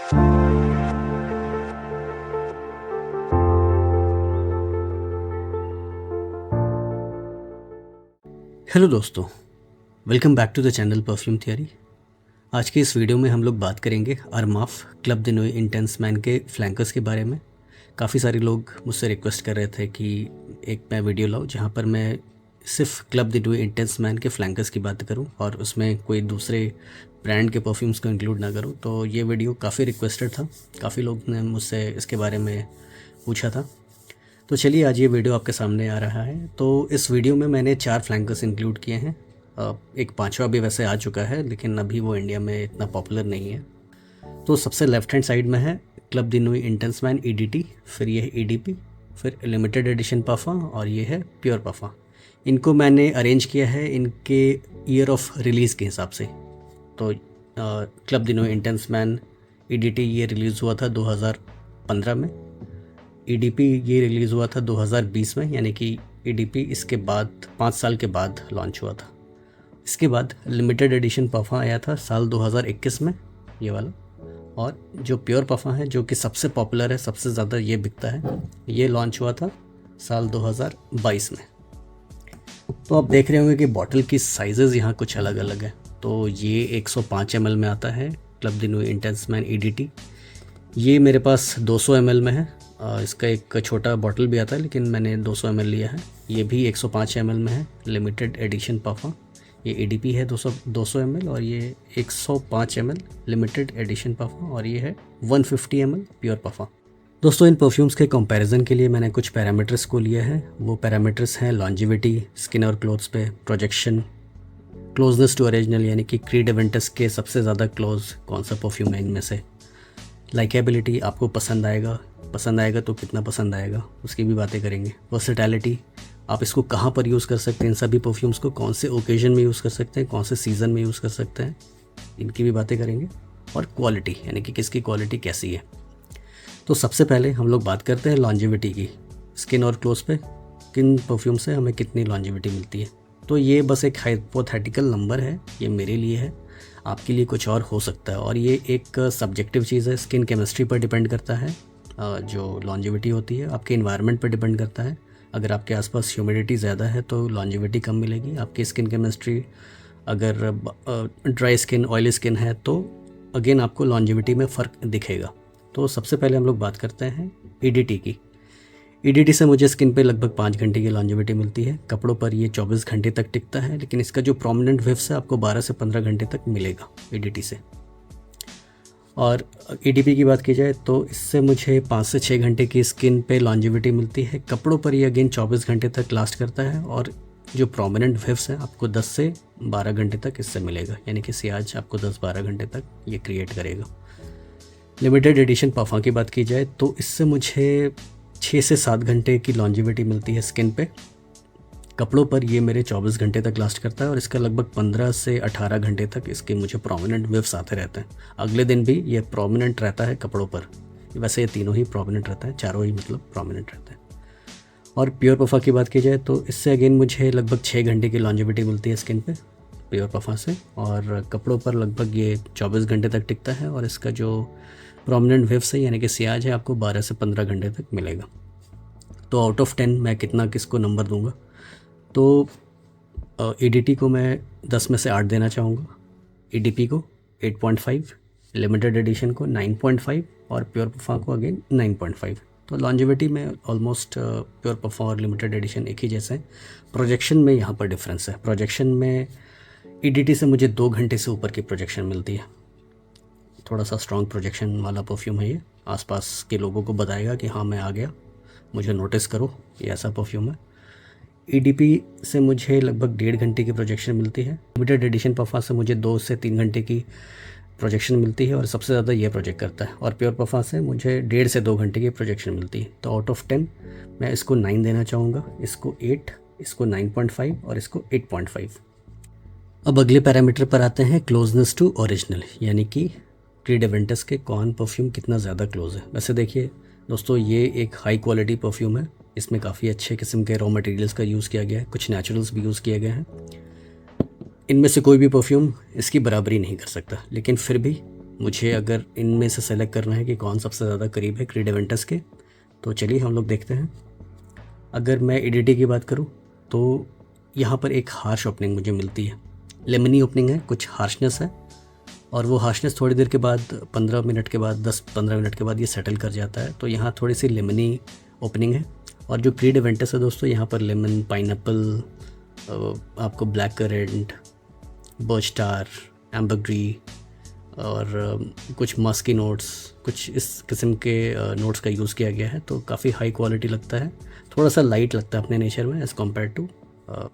Hello दोस्तों, welcome back to the channel perfume theory. आज के इस वीडियो में हम लोग बात करेंगे Armaf Club de new intense Man के फ्लैंकर्स के बारे में। काफ़ी सारे लोग मुझसे रिक्वेस्ट कर रहे थे कि एक मैं वीडियो लाऊं जहां पर मैं सिर्फ club de new intense Man के फ्लैंकर्स की बात करूं और उसमें कोई दूसरे ब्रांड के परफ्यूम्स को इंक्लूड ना करूं। तो ये वीडियो काफ़ी रिक्वेस्टेड था, काफ़ी लोग ने मुझसे इसके बारे में पूछा था। तो चलिए आज ये वीडियो आपके सामने आ रहा है। तो इस वीडियो में मैंने 4 फ्लैंकर्स इंक्लूड किए हैं। एक 5वां भी वैसे आ चुका है, लेकिन अभी वो इंडिया में इतना पॉपुलर नहीं है। तो सबसे लेफ्ट हैंड साइड में है club de new intense man EDT, फिर ये है EDP, फिर लिमिटेड एडिशन पफा और ये है प्योर पफा। इनको मैंने अरेंज किया है इनके ईयर ऑफ रिलीज़ के हिसाब से। तो club de new intense man EDT ये रिलीज़ हुआ था 2015 में। EDP ये रिलीज़ हुआ था 2020 में, यानी कि EDP इसके बाद 5 साल के बाद लॉन्च हुआ था। इसके बाद लिमिटेड एडिशन पफा आया था साल 2021 में, ये वाला। और जो प्योर पफा है, जो कि सबसे पॉपुलर है, सबसे ज़्यादा ये बिकता है, ये लॉन्च हुआ था साल 2022 में। तो आप देख रहे होंगे कि बॉटल की साइजेज़ यहाँ कुछ अलग अलग है। तो ये 105 ml में आता है club de new intense man EDT। ये मेरे पास 200 ml में है। इसका एक छोटा बॉटल भी आता है, लेकिन मैंने 200 ml लिया है। ये भी 105 ml में है, लिमिटेड एडिशन पफा। ये EDP है 200 ml और ये 105 ml लिमिटेड एडिशन पफा, और ये है 150 ml प्योर पफा। दोस्तों, इन परफ्यूम्स के कंपैरिजन के लिए मैंने कुछ पैरामीटर्स को लिया है। वो पैरामीटर्स हैं लॉन्जिविटी, स्किन और क्लोथ्स पे, प्रोजेक्शन, क्लोजनेस टू ओरिजिनल, यानी कि क्रीड एवेंटस के सबसे ज़्यादा क्लोज कौन सा परफ्यूम है इनमें से, लाइकेबिलिटी, आपको पसंद आएगा तो कितना पसंद आएगा, उसकी भी बातें करेंगे। वर्सेटैलिटी, आप इसको कहाँ पर यूज़ कर सकते हैं, इन सभी परफ्यूम्स को कौन से ओकेजन में यूज़ कर सकते हैं, कौन से सीज़न में यूज़ कर सकते हैं, इनकी भी बातें करेंगे। और क्वालिटी, यानी कि किसकी क्वालिटी कैसी है। तो सबसे पहले हम लोग बात करते हैं लॉन्जिविटी की। स्किन और क्लोथ्स पे किन परफ्यूम से हमें कितनी लॉन्जिविटी मिलती है। तो ये बस एक हाइपोथेटिकल नंबर है, ये मेरे लिए है, आपके लिए कुछ और हो सकता है। और ये एक सब्जेक्टिव चीज़ है, स्किन केमिस्ट्री पर डिपेंड करता है। जो लॉन्जिविटी होती है आपके इन्वायरमेंट पर डिपेंड करता है। अगर आपके आसपास ह्यूमिडिटी ज़्यादा है तो लॉन्जिविटी कम मिलेगी। आपकी स्किन केमिस्ट्री अगर ड्राई स्किन, ऑयली स्किन है तो अगेन आपको लॉन्जिविटी में फ़र्क दिखेगा। तो सबसे पहले हम लोग बात करते हैं EDT की। EDT से मुझे स्किन पे लगभग 5 घंटे की लॉन्जिविटी मिलती है। कपड़ों पर ये 24 घंटे तक टिकता है, लेकिन इसका जो प्रोमिनेंट विफ्स है आपको 12 से 15 घंटे तक मिलेगा EDT से। और EDP की बात की जाए तो इससे मुझे 5 से 6 घंटे की स्किन पे लॉन्जिविटी मिलती है। कपड़ों पर ये अगेन 24 घंटे तक लास्ट करता है, और जो प्रोमिनेंट विफ्स है आपको 10 से 12 घंटे तक इससे मिलेगा, यानी कि सियाज आपको 10-12 घंटे तक ये क्रिएट करेगा। लिमिटेड एडिशन पफा की बात की जाए तो इससे मुझे 6 से 7 घंटे की लॉन्जिविटी मिलती है स्किन पे। कपड़ों पर ये मेरे 24 घंटे तक लास्ट करता है, और इसका लगभग 15 से 18 घंटे तक इसके मुझे प्रोमिनेंट विफ्स आते रहते हैं। अगले दिन भी ये प्रोमिनेंट रहता है कपड़ों पर। वैसे ये तीनों ही प्रोमिनेंट रहता है, चारों ही मतलब प्रोमिनेंट रहता है। और प्योर पफा की बात की जाए तो इससे अगेन मुझे लगभग 6 घंटे की लॉन्जिविटी मिलती है स्किन पे प्योर पफा से, और कपड़ों पर लगभग ये 24 घंटे तक टिकता है, और इसका जो प्रोमिनेंट विफ्स है यानी कि सियाज है आपको 12 से 15 घंटे तक मिलेगा। तो आउट ऑफ 10 मैं कितना किसको नंबर दूंगा, तो EDT को मैं 10 में से 8 देना चाहूँगा, EDP को 8.5, लिमिटेड एडिशन को 9.5 और प्योर पफा को अगेन 9.5। तो लॉन्जिविटी में ऑलमोस्ट प्योर पफा और लिमिटेड एडिशन एक ही जैसे हैं। प्रोजेक्शन में यहाँ पर डिफरेंस है। प्रोजेक्शन में EDT से मुझे 2 घंटे से ऊपर की प्रोजेक्शन मिलती है। थोड़ा सा स्ट्रॉन्ग प्रोजेक्शन वाला परफ्यूम है ये। आसपास के लोगों को बताएगा कि हाँ मैं आ गया, मुझे नोटिस करो, ये ऐसा परफ्यूम है। EDP से मुझे लगभग 1.5 घंटे की प्रोजेक्शन मिलती है। लिमिटेड एडिशन पफा से मुझे 2 से 3 घंटे की प्रोजेक्शन मिलती है, और सबसे ज़्यादा ये प्रोजेक्ट करता है। और प्योर पफा से मुझे 1.5 से 2 घंटे की प्रोजेक्शन मिलती है। तो आउट ऑफ 10 मैं इसको 9 देना चाहूँगा, इसको 8, इसको 9.5 और इसको 8.5। अब अगले पैरामीटर पर आते हैं क्लोजनेस टू ओरिजिनल, यानी कि क्रीड एवेंटस के कौन परफ्यूम कितना ज़्यादा क्लोज है। वैसे देखिए दोस्तों, ये एक हाई क्वालिटी परफ्यूम है। इसमें काफ़ी अच्छे किस्म के रॉ मटेरियल्स का यूज़ किया गया है, कुछ नेचुरल्स भी यूज़ किए गए हैं। इनमें से कोई भी परफ्यूम इसकी बराबरी नहीं कर सकता, लेकिन फिर भी मुझे अगर इनमें से सेलेक्ट करना है कि कौन सबसे ज़्यादा करीब है क्रीड एवेंटस के, तो चलिए हम लोग देखते हैं। अगर मैं ईडीटी की बात करूं तो यहाँ पर एक हार्श ओपनिंग मुझे मिलती है, लेमनी ओपनिंग है, कुछ हार्शनेस है, और वो हार्शनेस थोड़ी देर के बाद 15 मिनट के बाद 10-15 मिनट के बाद ये सेटल कर जाता है। तो यहाँ थोड़ी सी लेमनी ओपनिंग है। और जो क्रीड एवेंटस है दोस्तों, यहाँ पर लेमन, पाइनएप्पल, आपको ब्लैक करेंट, बर्च स्टार, एम्बरग्री और कुछ मस्की नोट्स, कुछ इस किस्म के नोट्स का यूज़ किया गया है। तो काफ़ी हाई क्वालिटी लगता है, थोड़ा सा लाइट लगता है अपने नेचर में as compare to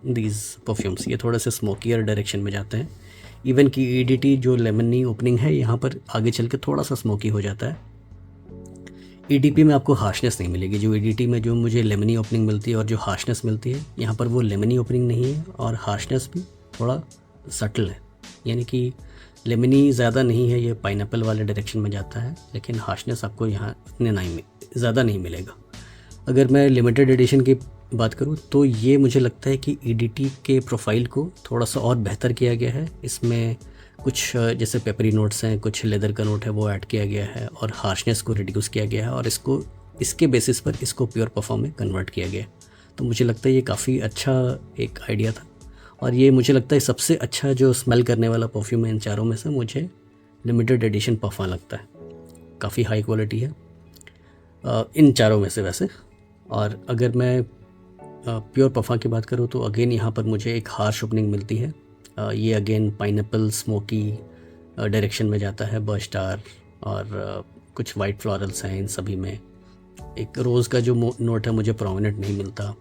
these perfumes. ये थोड़े से स्मोकियर डायरेक्शन में जाते हैं। इवन कि ईडीटी जो लेमनी ओपनिंग है, यहाँ पर आगे चल के थोड़ा सा स्मोकी हो जाता है। ईडीपी में आपको हार्शनेस नहीं मिलेगी। जो ईडीटी में जो मुझे लेमनी ओपनिंग मिलती है और जो हार्शनेस मिलती है, यहाँ पर वो लेमनी ओपनिंग नहीं है और हार्शनेस भी थोड़ा सटल है, यानी कि लेमनी ज़्यादा नहीं है, ये पाइनएप्पल वाले डायरेक्शन में जाता है, लेकिन हार्शनेस आपको यहाँ इतने नहीं ज़्यादा नहीं मिलेगा। अगर मैं लिमिटेड एडिशन की बात करूँ तो ये मुझे लगता है कि ईडीटी के प्रोफाइल को थोड़ा सा और बेहतर किया गया है। इसमें कुछ जैसे पेपरी नोट्स हैं, कुछ लेदर का नोट है, वो ऐड किया गया है और हार्शनेस को रिड्यूस किया गया है और इसको इसके बेसिस पर इसको प्योर परफॉर्म में कन्वर्ट किया गया। तो मुझे लगता है ये काफ़ी अच्छा एक आइडिया था और ये मुझे लगता है सबसे अच्छा जो स्मेल करने वाला परफ्यूम है इन चारों में से, मुझे लिमिटेड एडिशन परफॉर्म लगता है। काफ़ी हाई क्वालिटी है इन चारों में से वैसे। और अगर मैं प्योर परफॉर्म की बात करूँ तो अगेन यहाँ पर मुझे एक हार्श ओपनिंग मिलती है। ये अगेन पाइनएप्पल स्मोकी डायरेक्शन में जाता है, बर्च स्टार और कुछ वाइट फ्लोरल्स हैं इन सभी में। एक रोज़ का जो नोट है मुझे प्रोमिनेंट नहीं मिलता।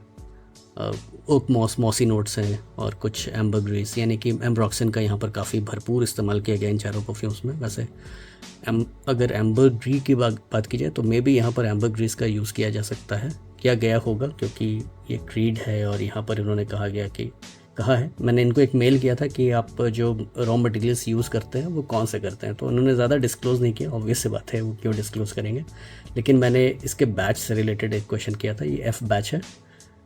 ओक मॉसी नोट्स हैं और कुछ एम्बरग्रीस, यानी कि एम्ब्रॉक्सन का यहाँ पर काफ़ी भरपूर इस्तेमाल किया गया इन चारों परफ्यूम्स में। वैसे अगर एम्बरग्री की बात की जाए तो मे बी यहाँ पर एम्बरग्रीस का यूज़ किया जा सकता है, किया गया होगा, क्योंकि ये क्रीड है और यहाँ पर इन्होंने कहा है। मैंने इनको एक मेल किया था कि आप जो रॉ मटेरियल्स यूज़ करते हैं वो कौन से करते हैं, तो उन्होंने ज़्यादा डिस्क्लोज़ नहीं किया। ऑब्वियस सी बात है, वो क्यों डिस्क्लोज़ करेंगे, लेकिन मैंने इसके बैच से रिलेटेड एक क्वेश्चन किया था। ये एफ़ बैच है।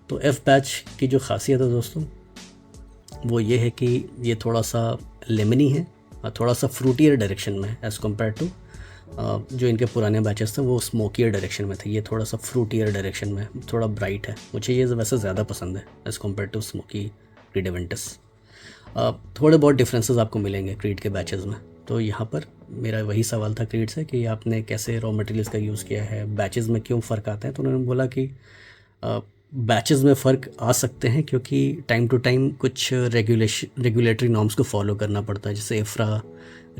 तो एफ़ बैच की जो खासियत है दोस्तों वो ये है कि ये थोड़ा सा लेमनी है और थोड़ा सा फ्रूटियर डायरेक्शन में है एज़ कम्पेयर टू जो इनके पुराने बैचेस थे वो स्मोकियर डायरेक्शन में थे। ये थोड़ा सा फ्रूटियर डायरेक्शन में, थोड़ा ब्राइट है। मुझे ये वैसे ज़्यादा पसंद है as compare to smoky Creed Aventus. थोड़े बहुत डिफरेंसेस आपको मिलेंगे क्रीड के बैचेस में। तो यहाँ पर मेरा वही सवाल था क्रीड से कि आपने कैसे रॉ मटेरियल्स का यूज़ किया है, बैचेस में क्यों फ़र्क आते हैं। तो उन्होंने बोला कि बैचेस में फ़र्क आ सकते हैं क्योंकि टाइम टू टाइम कुछ रेगुलेटरी नॉर्म्स को फॉलो करना पड़ता है। जैसे एफ्रा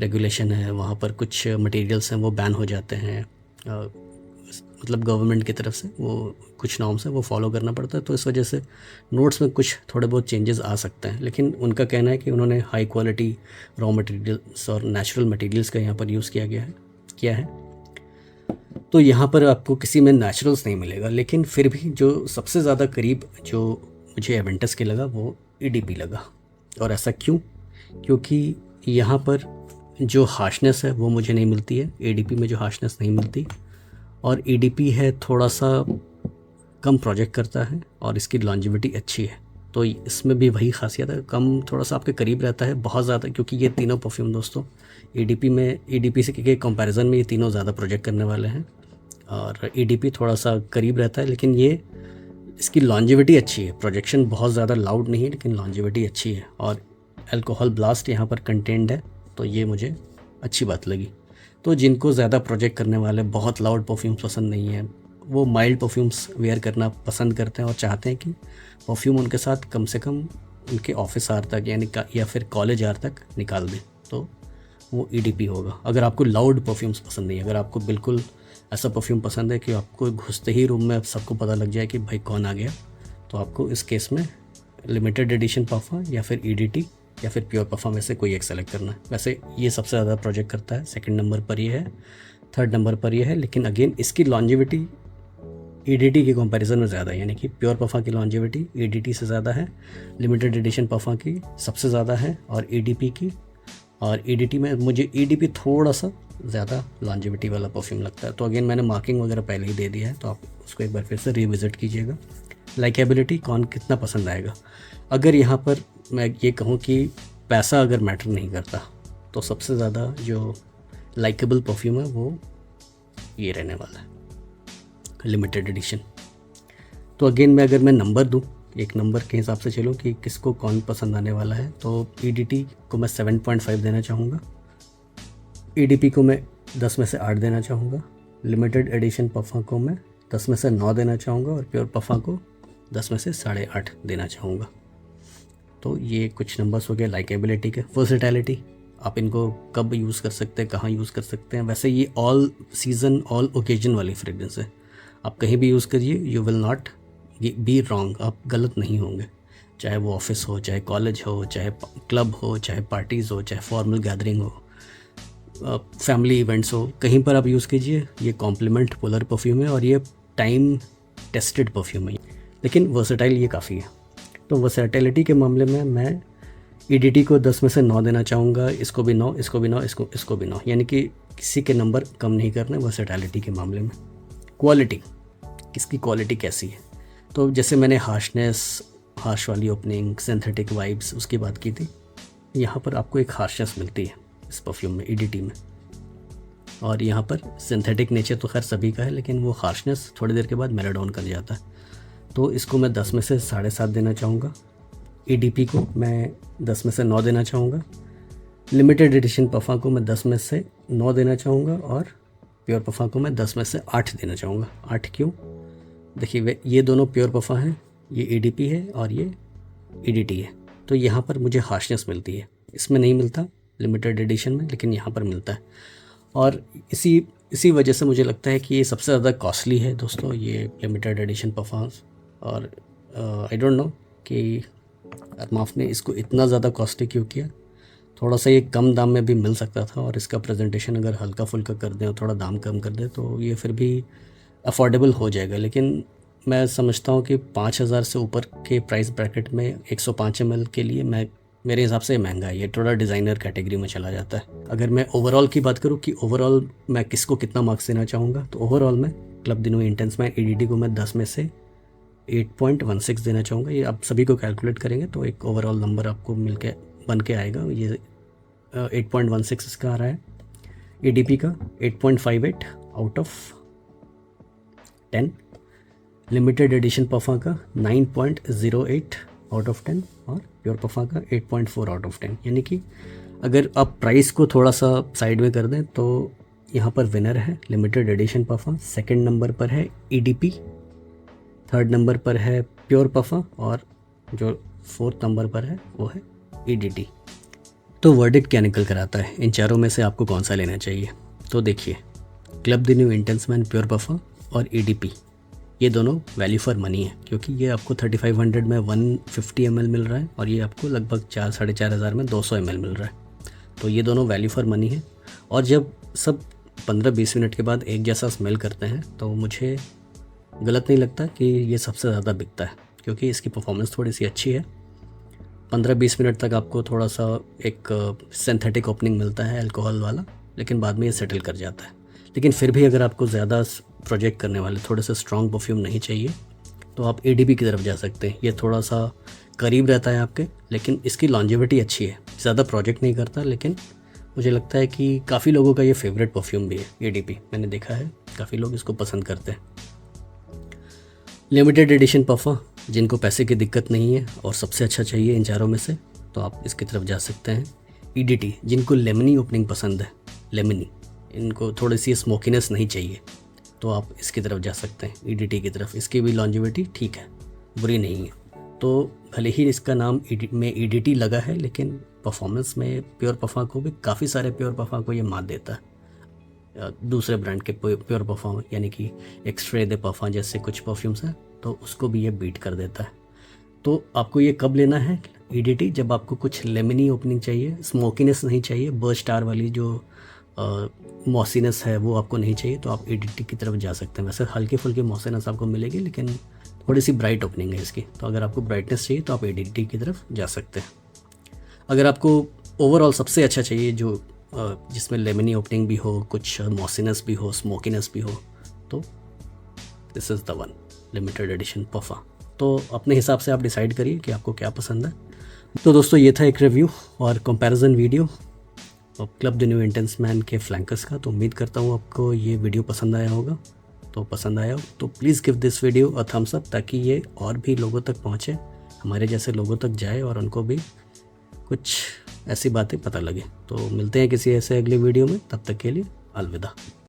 रेगुलेशन है, वहाँ पर कुछ मटेरियल्स हैं वो बैन हो जाते हैं, मतलब गवर्नमेंट की तरफ से वो कुछ नॉर्म्स हैं वो फॉलो करना पड़ता है। तो इस वजह से नोट्स में कुछ थोड़े बहुत चेंजेस आ सकते हैं, लेकिन उनका कहना है कि उन्होंने हाई क्वालिटी रॉ मटेरियल्स और नेचुरल मटेरियल्स का यहाँ पर यूज़ किया है। तो यहाँ पर आपको किसी में नेचुरल्स नहीं मिलेगा, लेकिन फिर भी जो सबसे ज़्यादा करीब जो मुझे एवेंटस के लगा वो ईडीपी लगा। और ऐसा क्यों? क्योंकि यहाँ पर जो हार्शनेस है वो मुझे नहीं मिलती है, ईडीपी में जो हार्शनेस नहीं मिलती, और ईडीपी है थोड़ा सा कम प्रोजेक्ट करता है और इसकी लॉन्जिविटी अच्छी है। तो इसमें भी वही खासियत है, कम थोड़ा सा आपके करीब रहता है बहुत ज़्यादा, क्योंकि ये तीनों परफ्यूम दोस्तों ईडीपी से के कंपैरिजन में ये तीनों ज़्यादा प्रोजेक्ट करने वाले हैं और ईडीपी थोड़ा सा करीब रहता है, लेकिन ये इसकी लॉन्जिविटी अच्छी है। प्रोजेक्शन बहुत ज़्यादा लाउड नहीं है, लेकिन लॉन्जिविटी अच्छी है और अल्कोहल ब्लास्ट यहाँ पर कंटेंड है, तो ये मुझे अच्छी बात लगी। तो जिनको ज़्यादा प्रोजेक्ट करने वाले बहुत लाउड परफ्यूम्स पसंद नहीं है, वो माइल्ड परफ्यूम्स वेयर करना पसंद करते हैं और चाहते हैं कि परफ्यूम उनके साथ कम से कम उनके ऑफिस आवर तक या फिर कॉलेज आवर तक निकाल दें, तो वो ईडीपी होगा। अगर आपको लाउड परफ्यूम्स पसंद नहीं है, अगर आपको बिल्कुल ऐसा परफ्यूम पसंद है कि आपको घुसते ही रूम में सबको पता लग जाए कि भाई कौन आ गया, तो आपको इस केस में लिमिटेड एडिशन परफ्यूम या फिर ईडीटी या फिर प्योर परफ्यूम में से कोई एक सेलेक्ट करना है। वैसे ये सबसे ज़्यादा प्रोजेक्ट करता है, सेकंड नंबर पर ये है, थर्ड नंबर पर ये है, लेकिन अगेन इसकी लॉन्जिविटी ईडीटी के कंपैरिजन में ज़्यादा है, यानी कि प्योर परफ्यूम की लॉन्जिविटी ईडीटी से ज़्यादा है, लिमिटेड एडिशन परफ्यूम की सबसे ज़्यादा है और ईडीटी में मुझे ईडीपी थोड़ा सा ज़्यादा लॉन्जिविटी वाला परफ्यूम लगता है। तो अगेन मैंने मार्किंग वगैरह पहले ही दे दिया है, तो आप उसको एक बार फिर से रिविज़िट कीजिएगा। लाइकेबिलिटी कौन कितना पसंद आएगा। अगर यहाँ पर मैं ये कहूँ कि पैसा अगर मैटर नहीं करता, तो सबसे ज़्यादा जो लाइकेबल परफ्यूम है वो ये रहने वाला है, लिमिटेड एडिशन। तो अगेन मैं नंबर दूँ, एक नंबर के हिसाब से चलूँ कि किसको कौन पसंद आने वाला है, तो EDT को मैं 7.5 देना चाहूँगा, EDP को मैं 10 में से 8 देना चाहूँगा, लिमिटेड एडिशन पफा को मैं 10 में से 9 देना चाहूँगा और प्योर पफा को 10 में से 8.5 देना चाहूँगा। तो ये कुछ नंबर्स हो गए लाइकेबिलिटी के। वर्सेटैलिटी, आप इनको कब यूज़ कर सकते हैं, कहाँ यूज़ कर सकते हैं। वैसे ये ऑल सीज़न ऑल ओकेजन वाली फ्रेगरेंस है, आप कहीं भी यूज़ करिए, you will not be wrong, आप गलत नहीं होंगे। चाहे वो ऑफिस हो, चाहे कॉलेज हो, चाहे क्लब हो, चाहे पार्टीज़ हो, चाहे फॉर्मल गैदरिंग हो, फैमिली इवेंट्स हो, कहीं पर आप यूज़ कीजिए। ये कॉम्प्लीमेंट पोलर परफ्यूम है और ये टाइम टेस्टेड परफ्यूम है, लेकिन वर्सेटाइल ये काफ़ी है। तो वर्सेटैलिटी के मामले में मैं EDT को 10 में से 9 देना चाहूँगा, इसको भी 9, इसको भी 9, इसको भी 9, यानी कि किसी के नंबर कम नहीं करने वर्सेटैलिटी के मामले में। क्वालिटी, किसकी क्वालिटी कैसी है, तो जैसे मैंने हार्श वाली ओपनिंग, सिंथेटिक वाइब्स उसकी बात की थी, यहाँ पर आपको एक हार्शनेस मिलती है इस परफ्यूम में, EDT में। और यहाँ पर सिंथेटिक नेचर तो खैर सभी का है, लेकिन वो हार्शनेस थोड़ी देर के बाद मेलो डाउन कर जाता है। तो इसको मैं 10 में से 7.5 देना चाहूँगा, EDP को मैं 10 में से 9 देना चाहूँगा, लिमिटेड एडिशन पफा को मैं 10 में से 9 देना चाहूँगा और प्योर पफा को मैं 10 में से 8 देना चाहूँगा। 8 क्यों? देखिए, ये दोनों प्योर पफा हैं, ये EDP है और ये EDT है, तो यहाँ पर मुझे हार्शनेस मिलती है, इसमें नहीं मिलता लिमिटेड एडिशन में, लेकिन यहाँ पर मिलता है। और इसी वजह से मुझे लगता है कि ये सबसे ज़्यादा कॉस्टली है दोस्तों, ये लिमिटेड एडिशन परफ्यूम्स। और आई डोंट नो कि अरमाफ ने इसको इतना ज़्यादा कॉस्टली क्यों किया। थोड़ा सा ये कम दाम में भी मिल सकता था, और इसका प्रेजेंटेशन अगर हल्का फुल्का कर दें और थोड़ा दाम कम कर दें तो ये फिर भी अफोर्डेबल हो जाएगा। लेकिन मैं समझता हूँ कि 5,000 से ऊपर के प्राइस ब्रैकेट में 105 ml के लिए मेरे हिसाब से महंगा है, ये थोड़ा डिज़ाइनर कैटेगरी में चला जाता है। अगर मैं ओवरऑल की बात करूँ कि ओवरऑल मैं किसको कितना मार्क्स देना चाहूँगा, तो ओवरऑल में क्लब दिनों इंटेंस मैन EDT को मैं 10 में से 8.16 देना चाहूँगा। ये आप सभी को कैलकुलेट करेंगे तो एक ओवरऑल नंबर आपको बन के आएगा। ये 8.16 इसका आ रहा है, EDP का 8.58 out of 10, limited edition puffer का 9.08 आउट ऑफ 10 और प्योर पफा का 8.4 आउट ऑफ 10। यानी कि अगर आप प्राइस को थोड़ा सा साइड में कर दें तो यहाँ पर विनर है limited edition puffer, second number पर है EDP, थर्ड नंबर पर है प्योर पफा और जो फोर्थ नंबर पर है वो है EDT। तो वर्डिक्ट क्या निकल कर आता है, इन चारों में से आपको कौन सा लेना चाहिए? तो देखिए, club de new intense man pure पफा और EDP ये दोनों वैल्यू फॉर मनी है, क्योंकि ये आपको 3500 में 150 ml मिल रहा है और ये आपको लगभग 4-4.5 हज़ार में 200 ml मिल रहा है। तो ये दोनों वैल्यू फॉर मनी है। और जब सब 15-20 मिनट के बाद एक जैसा स्मेल करते हैं तो मुझे गलत नहीं लगता कि ये सबसे ज़्यादा बिकता है, क्योंकि इसकी परफॉर्मेंस थोड़ी सी अच्छी है। 15-20 मिनट तक आपको थोड़ा सा एक सिंथेटिक ओपनिंग मिलता है अल्कोहल वाला, लेकिन बाद में ये सेटल कर जाता है। लेकिन फिर भी अगर आपको ज़्यादा प्रोजेक्ट करने वाले थोड़े से स्ट्रॉन्ग परफ्यूम नहीं चाहिए तो आप EDP की तरफ जा सकते हैं। ये थोड़ा सा करीब रहता है आपके, लेकिन इसकी लॉन्जेविटी अच्छी है, ज़्यादा प्रोजेक्ट नहीं करता, लेकिन मुझे लगता है कि काफ़ी लोगों का ये फेवरेट परफ्यूम भी है EDP। मैंने देखा है काफ़ी लोग इसको पसंद करते हैं। लिमिटेड एडिशन पफा, जिनको पैसे की दिक्कत नहीं है और सबसे अच्छा चाहिए इन चारों में से, तो आप इसकी तरफ जा सकते हैं। EDT, जिनको लेमनी ओपनिंग पसंद है, लेमनी, इनको थोड़ी सी स्मोकीनेस नहीं चाहिए, तो आप इसकी तरफ जा सकते हैं EDT की तरफ। इसकी भी लॉन्जिविटी ठीक है, बुरी नहीं है। तो भले ही इसका नाम में EDT लगा है, लेकिन परफॉर्मेंस में प्योर पफा को भी, काफ़ी सारे प्योर पफा को ये मात देता है। दूसरे ब्रांड के प्योर पफा यानी कि एक्सट्रे दे पफा जैसे कुछ परफ्यूम्स हैं, तो उसको भी ये बीट कर देता है। तो आपको ये कब लेना है EDT? जब आपको कुछ लेमनी ओपनिंग चाहिए, स्मोकीनेस नहीं चाहिए, बर्स्ट स्टार वाली जो मॉसीनेस है वो आपको नहीं चाहिए, तो आप EDT की तरफ जा सकते हैं। वैसे हल्की फुल्की मॉसीनेस आपको मिलेगी, लेकिन थोड़ी सी ब्राइट ओपनिंग है इसकी, तो अगर आपको ब्राइटनेस चाहिए तो आप EDT की तरफ जा सकते हैं। अगर आपको ओवरऑल सबसे अच्छा चाहिए जो जिसमें लेमनी ओपनिंग भी हो, कुछ मॉसीनेस भी हो, स्मोकीनेस भी हो, तो this is the one, limited edition पफा। तो अपने हिसाब से आप डिसाइड करिए कि आपको क्या पसंद है। तो दोस्तों, ये था एक रिव्यू और comparison video club de new intense Man के फ्लैंकर्स का। तो उम्मीद करता हूँ आपको ये वीडियो पसंद आया होगा। तो पसंद आया हो तो please give this video a thumbs up, ताकि ये और भी लोगों तक पहुँचे, हमारे जैसे लोगों तक जाए और उनको भी कुछ ऐसी बातें पता लगे। तो मिलते हैं किसी ऐसे अगले वीडियो में, तब तक के लिए अलविदा।